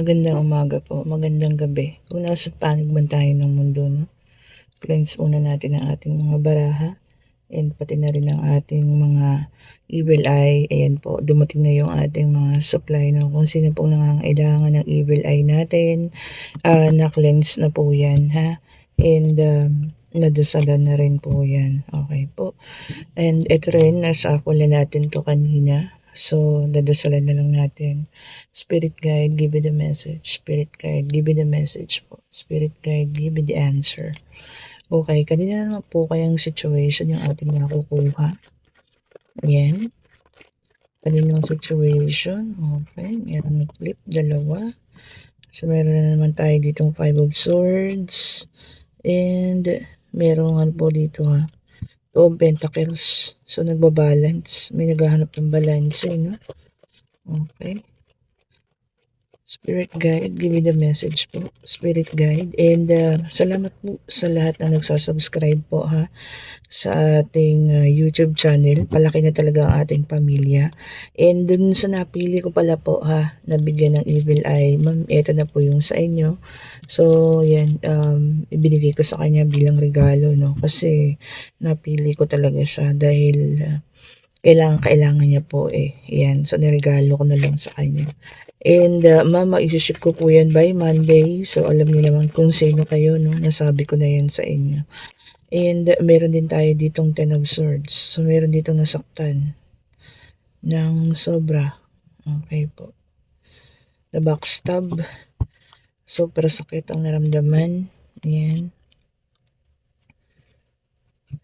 Magandang umaga po, magandang gabi. Kung nasa panig man tayo ng mundo, no? Cleanse muna natin ang ating mga baraha and pati na rin ang ating mga evil eye. Ayan po, dumating na yung ating mga supply, no? Kung sino pong nangangailangan ng evil eye natin, na-cleanse na po yan, ha? And nadasalan na rin po yan. Okay po. And ito rin, nasa na natin to kanina. So, dadasalan na lang natin. Spirit guide, give me the message. Spirit guide, give me the message po. Spirit guide, give me the answer. Okay, kanina naman po kayang situation yung ating nakukuha. Ayan. Kaninang situation. Okay, meron ng flip, dalawa. So, meron na naman tayo ditong 5 of swords. And, meron nga po dito ha. Two of Pentacles. So, nagbabalance. May naghahanap ng balance, no? Okay. Spirit guide, give me the message po. Spirit guide. And salamat po sa lahat na nagsasubscribe po ha sa ating YouTube channel. Palaki na talaga ang ating pamilya. And dun sa napili ko pala po ha, nabigyan ng evil eye. Ma'am, eto na po yung sa inyo. So, yan, ibinigay ko sa kanya bilang regalo, no? Kasi napili ko talaga siya dahil kailangan niya po eh. Yan, so niregalo ko na lang sa kanya. And mama, isi-ship ko po yan by Monday. So alam niyo naman kung sino kayo, no? Nasabi ko na yan sa inyo. And meron din tayo ditong 10 of swords. So meron ditong nasaktan ng sobra. Okay po. The backstab. Super sakit ang naramdaman. Yan.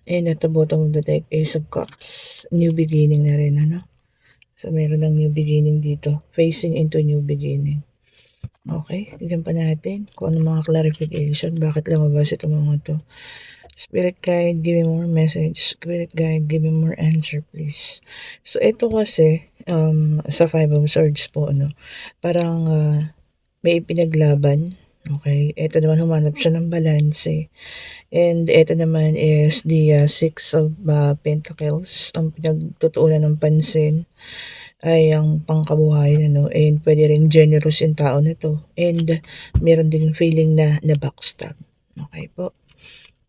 And at the bottom of the deck, Ace of Cups. New beginning na rin, ano? So, meron ng new beginning dito. Facing into new beginning. Okay, tignan pa natin kung ano mga clarification. Bakit lumabas itong mga to. Spirit guide, give me more message. Spirit guide, give me more answer, please. So, ito kasi, sa 5 of swords po, ano, parang may pinaglaban. Okay, ito naman humanap siya ng balance eh. And ito naman is the 6 of Pentacles. Ang pinagtutuunan ng pansin ay ang pangkabuhayan, ano, and pwede rin generous yung tao na to. And meron din feeling na backstab. Okay po.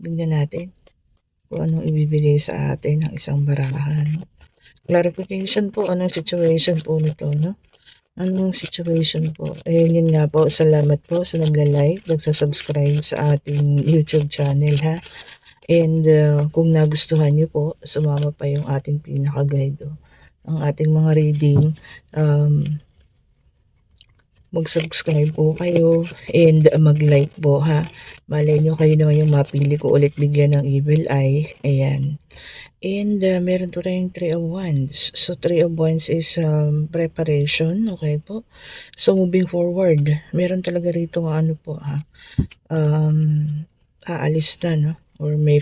Tingnan natin kung anong ibibigay sa atin ng isang barahan. Clarification po, anong situation po nito, no? Anong situation po? Ayun yun nga po, salamat po sa nagla-like, nagsasubscribe sa ating YouTube channel ha. And kung nagustuhan nyo po, sumama pa yung ating pinaka-guide. Ang ating mga reading, mag-subscribe po kayo and mag-like po ha. Malay nyo kayo naman yung mapili ko ulit bigyan ng evil eye. Ayan. And meron po tayong 3 of Wands. So 3 of Wands is preparation. Okay po. So moving forward, meron talaga rito nga ano po ha. Aalis na, no? Or may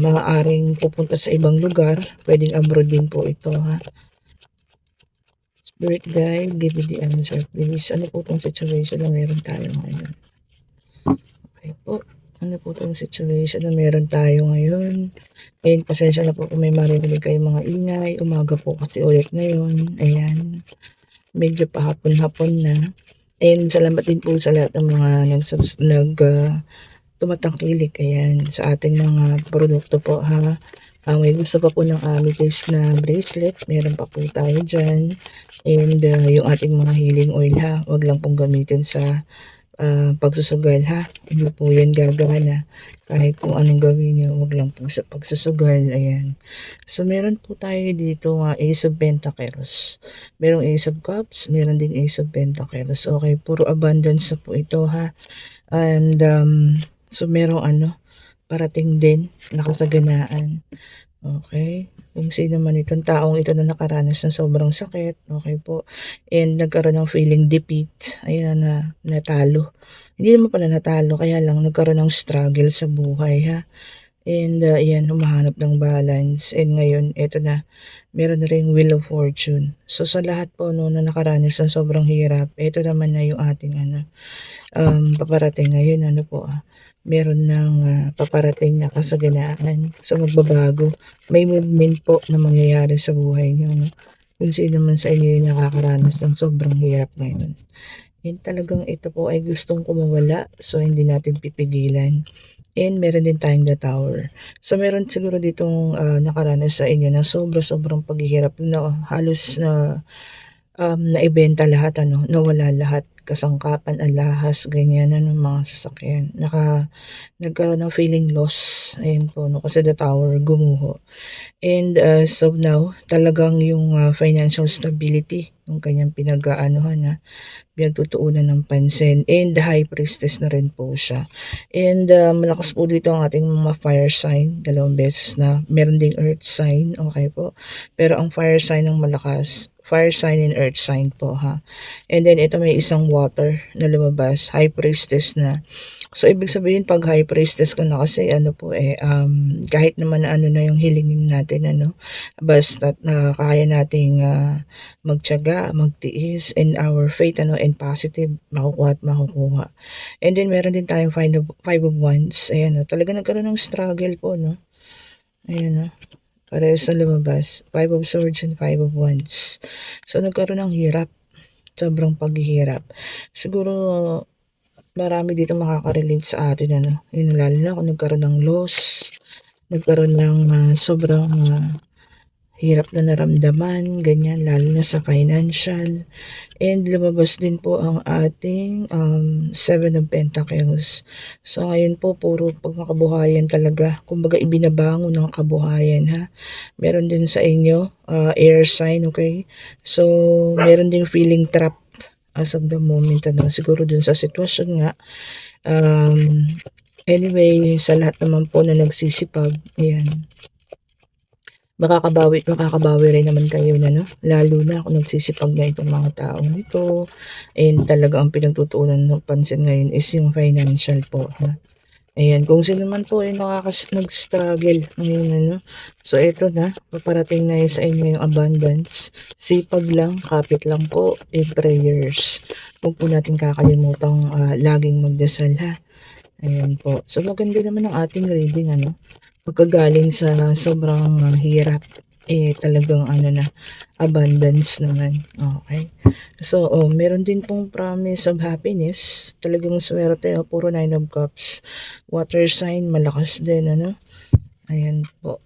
maaaring pupunta sa ibang lugar. Pwedeng abroad din po ito ha. Spirit guide, give me the answer please. Ano po itong situation na meron tayo ngayon? Okay po. Ano po itong situation na meron tayo ngayon? And pasensya na po kung may marinig kayong mga ingay. Umaga po kasi ulit ngayon. Ayan. Medyo pahapon-hapon na. And salamat din po sa lahat ng mga tumatangkilik. Ayan. Sa ating mga produkto po ha. May gusto pa po ng amethyst na bracelet. Meron pa po tayo dyan. And yung ating mga healing oil ha. Huwag lang pong gamitin sa pagsusugal ha. Hindi po yan gagana. Kahit kung anong gawin nyo, wag lang po sa pagsusugal. Ayan. So, meron po tayo dito Ace of Pentacles. Merong Ace of Cups. Meron din Ace of Pentacles. Okay, puro abundance na po ito ha. And, so merong parating din, nakasaganaan. Okay. Kung sino man itong taong ito na nakaranas ng sobrang sakit. Okay po. And nagkaroon ng feeling defeat. Ayan na natalo. Hindi naman pala natalo. Kaya lang nagkaroon ng struggle sa buhay ha. And ayan, humahanap ng balance. And ngayon, ito na. Meron na rin Wheel of Fortune. So sa lahat po no, na nakaranas ng sobrang hirap. Ito naman na yung ating paparating ngayon. Ano po meron ng paparating na kasaganaan. So magbabago. May movement po na mangyayari sa buhay niyo. No? kung sino man sa inyo yung nakakaranas ng sobrang hirap ngayon. And talagang ito po ay gustong kumawala, so hindi natin pipigilan. And meron din tayong The Tower. So meron siguro ditong nakaranas sa inyo na sobrang paghihirap na halos na naibenta lahat, nawala lahat, kasangkapan, alahas, ganyan, mga sasakyan. Nagkaroon ng feeling loss, ayan po, no, kasi The Tower gumuho. And so now, talagang yung financial stability, yung kanyang pinag-aanuhan, pinagtutuunan ng pansin, and the high priestess na rin po siya. And malakas po dito ang ating mga fire sign, dalawang beses na. Meron ding earth sign, okay po. Pero ang fire sign ng malakas, fire sign and earth sign po, ha. And then ito may isang water na lumabas, high priestess na. So, ibig sabihin, pag high priestess ka na kasi, kahit naman na yung hilingin natin, basta na kaya nating magtiyaga, magtiis, and our faith, and positive, makukuha at makukuha. And then, meron din tayong five of wands. Ayan, talaga nagkaroon ng struggle po, no? Ayan, parehas na lumabas. 5 of swords and 5 of wands. So, nagkaroon ng hirap. Sobrang paghihirap. Siguro, marami dito makaka-relate sa atin, Yun, lalo na kung nagkaroon ng loss, nagkaroon ng sobrang hirap na naramdaman, ganyan, lalo na sa financial. And lumabas din po ang ating 7 of Pentacles. So ngayon po, puro pagkakabuhayan talaga. Kumbaga ibinabangon ng kabuhayan, ha. Meron din sa inyo, air sign, okay? So meron din feeling trap as of the moment, siguro dun sa sitwasyon nga. Anyway, sa lahat naman po na nagsisipag, ayan, makakabawi rin naman kayo na, lalo na kung nagsisipag na itong mga taong ito. And talaga ang pinagtutuunan ng pansin ngayon is yung financial po, ha. Ayan, kung sino man po ay nag-struggle ngayon, So ito na, paparating na yun sa inyo yung abundance. Sipag lang, kapit lang po, and prayers. Huwag po natin kakalimutang laging magdasal, ha. Ayan po. So maganda naman ang ating reading, pagkagaling sa sobrang hirap, talagang abundance naman. Okay. So, meron din pong promise of happiness. Talagang swerte, puro 9 of cups. Water sign, malakas din, Ayan po.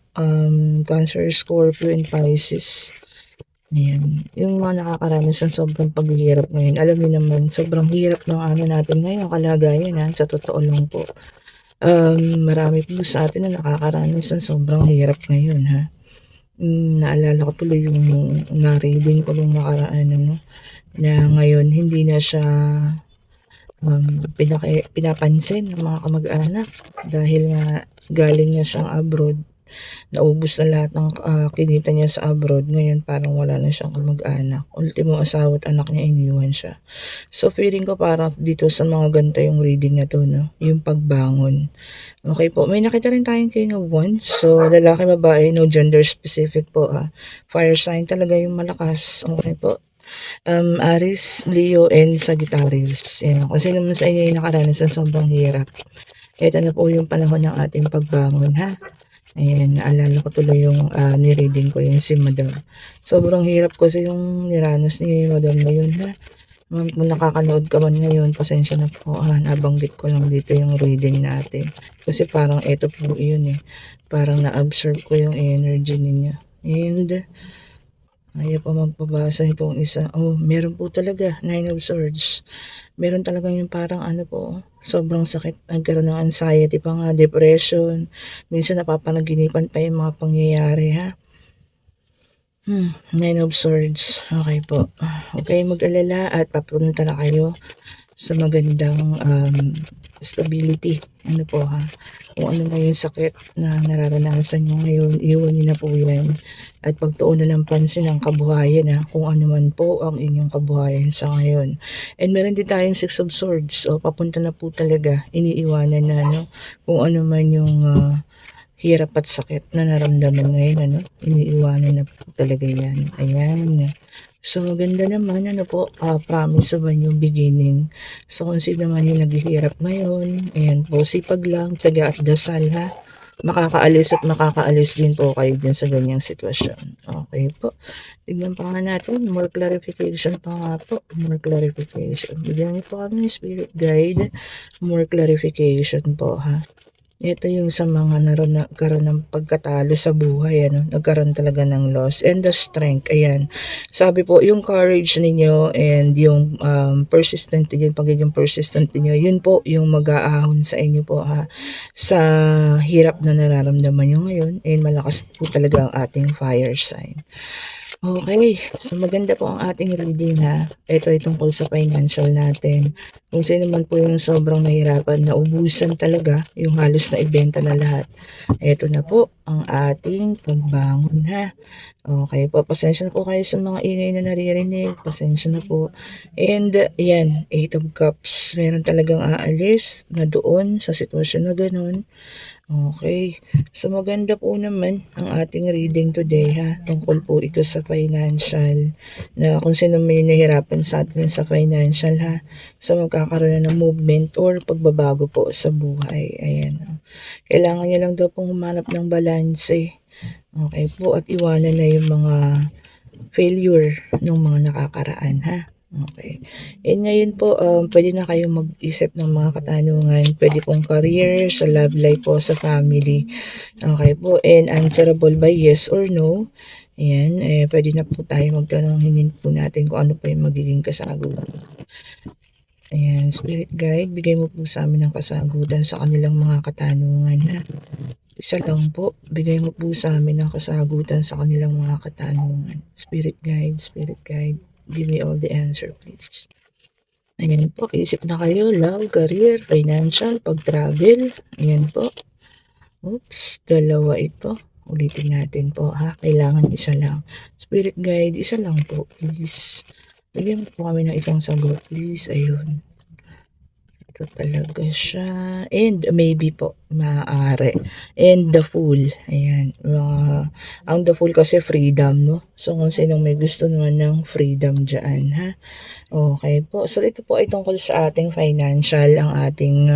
Cancer, Scorpio, and Pisces. Ayan. Yung mga nakakaranas ng sobrang paghihirap ngayon. Alam niyo naman, sobrang hirap ng natin ngayon, kalagayan, sa totoo lang po. Marami po sa atin na nakakaranas ng sobrang hirap ngayon, ha. Naalala ko tuloy yung na-reading ko nung nakaraan, na ngayon hindi na siya pinapansin ng mga kamag-anak dahil nga galing niya siyang abroad. Naubos na lahat ng kinita niya sa abroad. Ngayon parang wala na siyang kamag-anak. Ultimo asawa at anak niya, iniwan siya. So feeling ko parang dito sa mga ganito yung reading na to, yung pagbangon. Okay po, may nakita rin tayong King of Wands. So lalaki, babae, no gender specific po, ha. Fire sign talaga yung malakas. Okay po. Aries, Leo, and Sagittarius. Yan. Kung sino man sa inyo yung nakaranas ng sobrang hirap, ito na po yung panahon ng ating pagbangon, ha. Ayan, naalala ko tuloy yung ni-reading ko yung si Madam. Sobrang hirap kasi yung niranas ni Madam ngayon, ha. Kung nakakanood ka man ngayon, pasensya na po, nabanggit ko lang dito yung reading natin. Kasi parang ito po yun, parang na-absorb ko yung energy niya. And ayaw pa magpabasa itong isa. Meron po talaga, 9 of Swords. Meron talaga yung parang po, sobrang sakit. Nagkaroon ng anxiety pa nga, depression. Minsan napapanaginipan pa yung mga pangyayari, ha. 9 of Swords. Okay po. Okay, mag-alala at papunta na kayo sa magandang stability. Ano po, ha. Kung ano na yung sakit na nararanasan nyo ngayon, iwan nyo na po yan. At pagtuunan ng pansin ang kabuhayan, kung ano man po ang inyong kabuhayan sa ngayon. And meron din tayong 6 of Swords. O papunta na po talaga. Iniiwanan na, kung ano man yung hirap at sakit na naramdaman ngayon, iniiwanan na po talaga yan. Ayan. So, maganda naman, promise of a new beginning. So, kung sino man yung naghihirap ngayon, ayan po, sipag lang, tiyaga at dasal, ha. makakaalis at makakaalis din po kayo din sa ganyang sitwasyon. Okay po. Tignan pa nga natin. More clarification pa nga po. More clarification. Bigyan niyo po kami spirit guide. More clarification po ha. Ito yung sa mga nagkaroon ng pagkatalo sa buhay, ano, nagkaroon talaga ng loss and the strength. Ayan, sabi po, yung courage ninyo and yung persistent, yung pagiging persistent niyo, yun po yung mag-aahon sa inyo po ha, sa hirap na nararamdaman nyo ngayon, and malakas po talaga ang ating fire sign. Okay, so maganda po ang ating reading ha. Ito ay tungkol sa financial natin. Kung sino man po yung sobrang nahirapan, naubusan talaga, yung halos na ibenta na lahat. Ito na po ang ating pagbangon ha. Okay po, pasensya na po kayo sa mga ingay na naririnig. Pasensya na po. And yan, 8 of Cups. Meron talagang aalis na doon sa sitwasyon na ganun. Okay. So maganda po naman ang ating reading today ha. Tungkol po ito sa financial, na kung sino may nahirapan sa atin sa financial ha. So magkakaroon na ng movement or pagbabago po sa buhay. Ayan. Kailangan nyo lang daw pong humanap ng balance eh. Okay po, at iwanan na yung mga failure ng mga nakakaraan ha. Okay. And ngayon po, pwede na kayong mag-isip ng mga katanungan. Pwede pong career, sa love life po, sa family. Okay po. And answerable by yes or no. Ayan. Pwede na po tayo magtanong. Hingin po natin kung ano po yung magiging kasagutan. Ayan. Spirit guide, bigay mo po sa amin ng kasagutan sa kanilang mga katanungan. Ha? Isa lang po. Bigay mo po sa amin ng kasagutan sa kanilang mga katanungan. Spirit guide, spirit guide. Give me all the answer, please. Ayan po, isip na kayo, love, career, financial, pag-travel. Ayan po. Oops, dalawa ito. Ulitin natin po ha. Kailangan isa lang. Spirit guide, isa lang po, please. Bigyan po kami ng isang sagot, please. Ayun. Ito talaga siya. And maybe po, maaari. And the Fool. Ayan. Ang the Fool kasi freedom, no? So, kung sinong may gusto naman ng freedom dyan, ha? Okay po. So, ito po ay tungkol sa ating financial, ang ating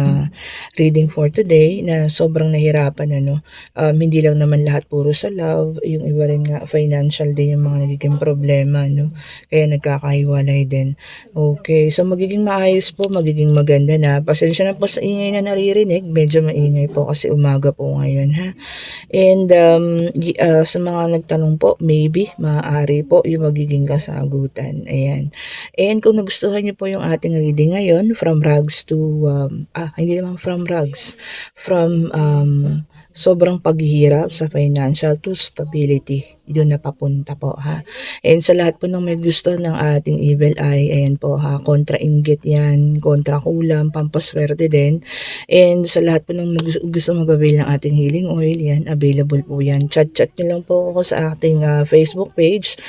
reading for today, na sobrang nahirapan, ano? Hindi lang naman lahat puro sa love. Yung iba rin nga, financial din yung mga nagiging problema, no? Kaya nagkakahiwalay din. Okay. So, magiging maayos po, magiging maganda na. Pasensya na po sa ingay na naririnig. Medyo maingay po kasi umaga po ngayon, ha? And sa mga nagtanong po, maybe, maaari po yung magiging kasagutan. Ayan. And kung nagustuhan niyo po yung ating reading ngayon, from rags to, hindi naman from rags, from sobrang paghihirap sa financial to stability. Doon na papunta po ha. And sa lahat po ng may gusto ng ating evil eye, ayan po ha, kontra inggit yan, kontra kulam, pampaswerte din. And sa lahat po ng gusto mag-avail ng ating healing oil, yan, available po yan. Chat nyo lang po ako sa ating Facebook page,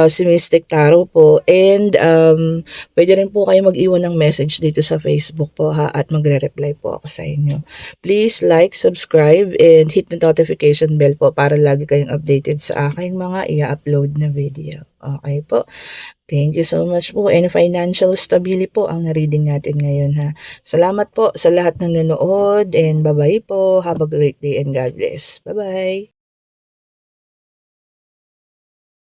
si Mystic Tarot po. And pwede rin po kayo mag-iwan ng message dito sa Facebook po ha, at magre-reply po ako sa inyo. Please like, subscribe, and hit the notification bell po para lagi kayong updated sa aking mga i-upload na video. Okay po. Thank you so much po. And financial stability po ang na-reading natin ngayon ha. Salamat po sa lahat ng nanonood, and bye-bye po. Have a great day and God bless. Bye-bye.